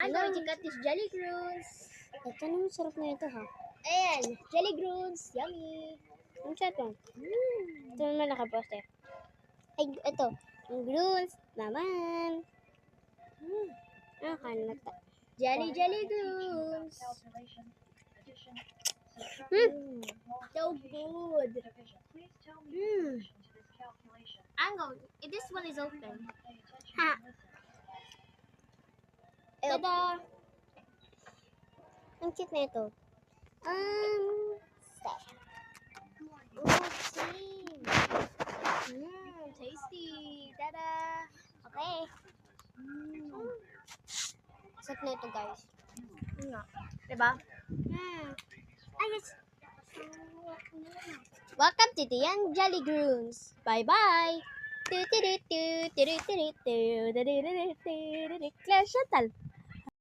I'm going to cut this jelly groons. Ito naman, sarap na ito, ha? Ayan, jelly groons. Yummy. Ang sarap lang. Ito naman nakaposte. Ay, ito. Yung groons naman. Kain na tayo. Jelly groons. So good. I'm going. This one is open. Ha! Tada! Ang cute na ito. Tasty. Tada! Okay. Sarap na ito, guys. Diba? Ay, yes. Welcome to the Young Jelly Groons. Bye-bye. Clash Chantal.